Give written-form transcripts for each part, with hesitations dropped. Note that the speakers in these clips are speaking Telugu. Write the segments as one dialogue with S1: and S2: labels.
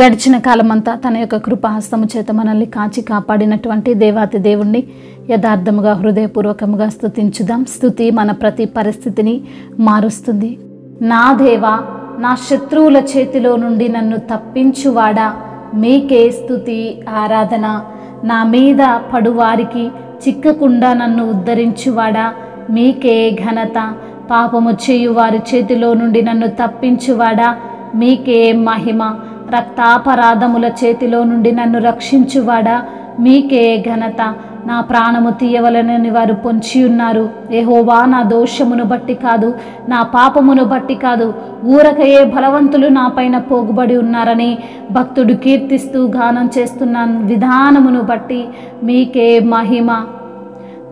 S1: గడిచిన కాలమంతా తన యొక్క కృపాహస్తము చేత మనల్ని కాచి కాపాడినటువంటి దేవాతి దేవుణ్ణి యథార్థముగా హృదయపూర్వకముగా స్తుతించుదాం. స్తుతి మన ప్రతి పరిస్థితిని మారుస్తుంది. నా దేవా, నా శత్రువుల చేతిలో నుండి నన్ను తప్పించువాడా, మీకే స్తుతి ఆరాధన. నా మీద పడువారికి చిక్కకుండా నన్ను ఉద్ధరించువాడా, మీకే ఘనత. పాపము చేయు వారి చేతిలో నుండి నన్ను తప్పించువాడా, మీకే మహిమ. రక్తాపరాధముల చేతిలో నుండి నన్ను రక్షించువాడా, మీకే ఘనత. నా ప్రాణము తీయవలనని వారు పొంచి ఉన్నారు. యెహోవా, నా దోషమును బట్టి కాదు, నా పాపమును బట్టి కాదు, ఊరకయే బలవంతులు నా పైన పోగుబడి ఉన్నారని భక్తుడు కీర్తిస్తూ గానం చేస్తున్న విధానమును బట్టి మీకే మహిమ.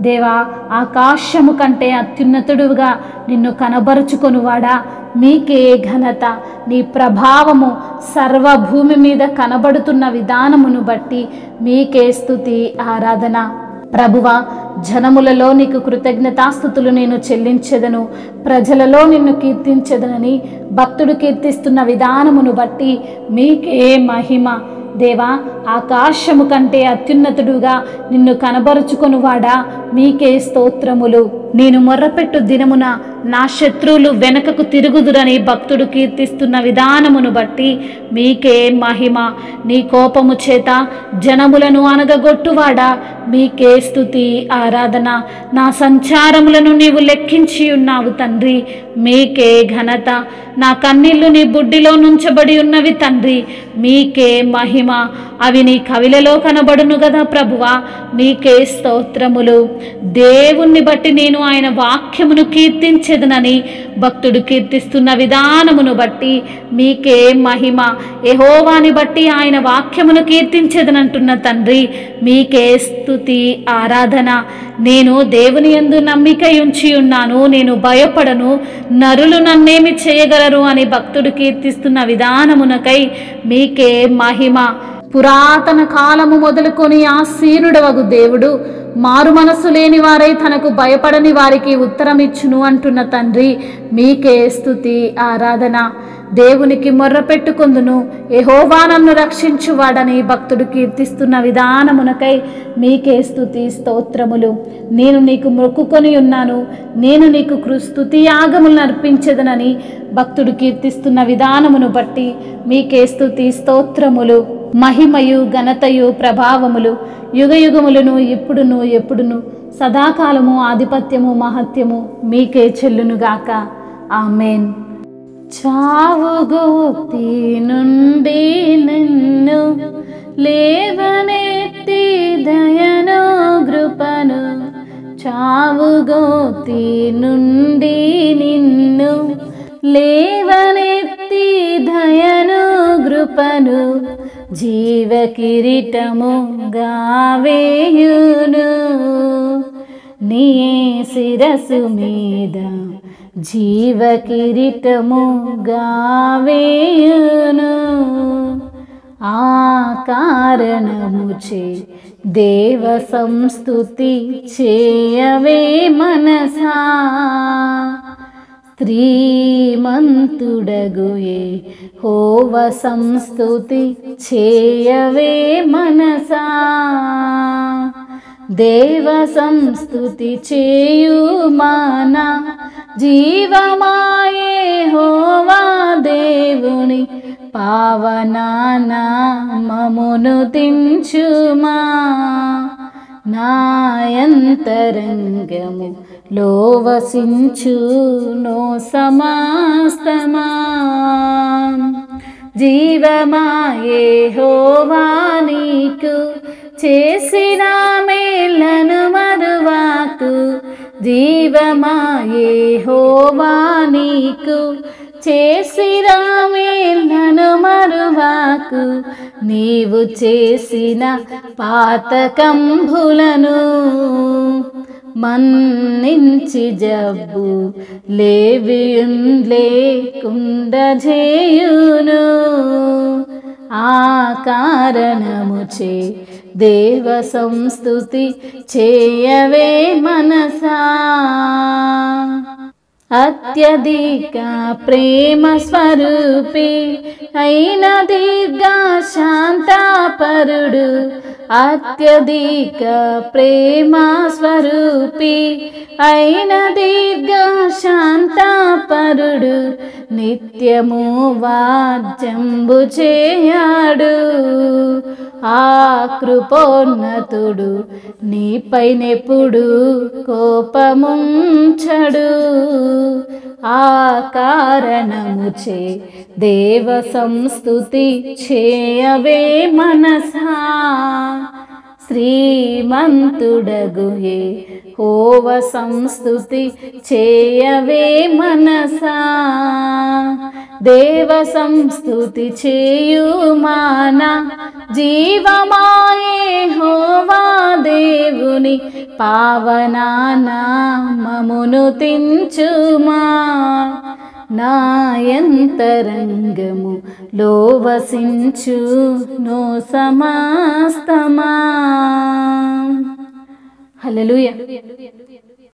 S1: దేవా, ఆకాశము కంటే అత్యున్నతుడుగా నిన్ను కనబరుచుకొనువాడా, మీకే ఘనత. నీ ప్రభావము సర్వభూమి మీద కనబడుతున్న విధానమును బట్టి మీకే స్తుతి ఆరాధన. ప్రభువా, జనములలో నీకు కృతజ్ఞతాస్తుతులు నేను చెల్లించెదను, ప్రజలలో నిన్ను కీర్తించెదనని భక్తుడు కీర్తిస్తున్న విధానమును బట్టి మీకే మహిమ. దేవా, ఆకాశము కంటే అత్యున్నతుడుగా నిన్ను కనబరుచుకొనువాడా, మీకే స్తోత్రములు. నేను మొర్రపెట్టు దినమున నా శత్రువులు వెనకకు తిరుగుదురని భక్తుడు కీర్తిస్తున్న విధానమును బట్టి మీకే మహిమ. నీ కోపము చేత జనములను అనగగొట్టువాడా, మీకే స్తుతి ఆరాధన. నా సంచారములను నీవు లెక్కించి ఉన్నావు తండ్రి, మీకే ఘనత. నా కన్నీళ్లు నీ బుడ్డిలో నుంచబడి ఉన్నవి తండ్రి, మీకే మహిమ. అవి నీ కవిలలో కనబడును గదా ప్రభువా, మీకే స్తోత్రములు. దేవుణ్ణి బట్టి నేను ఆయన వాక్యమును కీర్తించెదనని భక్తుడు కీర్తిస్తున్న విధానమును బట్టి మీకే మహిమ. యెహోవాని బట్టి ఆయన వాక్యమును కీర్తించెదనంటున్న తండ్రి, మీకే స్తుతి ఆరాధన. నేను దేవుని యందు నమ్మిక ఉంచి ఉన్నాను, నేను భయపడను, నరులు నన్నేమి చేయగలరు అని భక్తుడు కీర్తిస్తున్న విధానమునకై మీకే మహిమ. పురాతన కాలము మొదలుకొని ఆసీనుడవగు దేవుడు మారు మనస్సు లేని వారై తనకు భయపడని వారికి ఉత్తరమిచ్చును అంటున్న తండ్రి, మీకే స్తుతి ఆరాధన. దేవునికి మొర్ర పెట్టుకొందును, యెహోవా నన్ను రక్షించువాడని భక్తుడు కీర్తిస్తున్న విధానమునకై మీకే స్తుతి స్తోత్రములు. నేను నీకు మొక్కుకొని ఉన్నాను, నేను నీకు స్తుతి యాగములను అర్పించెదనని భక్తుడు కీర్తిస్తున్న విధానమును బట్టి మీకే స్తుతి స్తోత్రములు. మహిమయు ఘనతయు ప్రభావములు యుగయుగములను ఇప్పుడును ఎప్పుడును సదాకాలము ఆధిపత్యము మహత్యము మీకే చెల్లునుగాక. ఆమేన్. చావుగోతి నుండి నిన్ను లేవనెత్తి దయను కృపను, చావుగోతి నుండి నిన్ను లేవనెత్తి దయను కృపను, జీవ కిరీటముగా వేయును నీ శిరసు మీద, జీవ కిరీటముగా వేయును. ఆ కారణముచే దేవ సంస్తుతి చేయవే మనసా, శ్రీమంతుడగు యెహోవా సంస్తుతి చేయవే మనసా. దేవ సంస్తుతి చేయు మన జీవమా యెహోవా దేవుని పావన నామమును తించుమా. నాయంతరంగము లోవసించును సమస్తమా, జీవమా యెహోవా నీకు చేసిన మేలను మరువాకు, జీవమా యెహోవా నీకు చేసిన మేలను మరువాకు, నీవు చేసిన పాతకంబులను మన్నించి జబ్బు లేకుండా చేయును. ఆ కారణముచే దేవ సంస్తుతి చేయవే మనసా. అత్యధిక ప్రేమ స్వరూపి అయిన దీర్ఘ శాంతాపరుడు, అత్యధిక ప్రేమ స్వరూపి అయిన దీర్ఘ శాంతాపరుడు, నిత్యము వాద్యంబు చేయాడు. ఆ కృపోన్నతుడు నీపైనెప్పుడు కోపముంచడు. ఆ కారణముచే దేవ సంస్తుతి చేయవే మనసా, శ్రీమంతుడగు యెహోవ సంస్తుతి చేయవే మనసా. దేవ సంస్తుతి చేయుమాన జీవమాయే యెహోవా దేవుని పావనానామమును తించుమా. నాయంతరంగము లోవసించు నో సమస్తమా. హల్లెలూయా.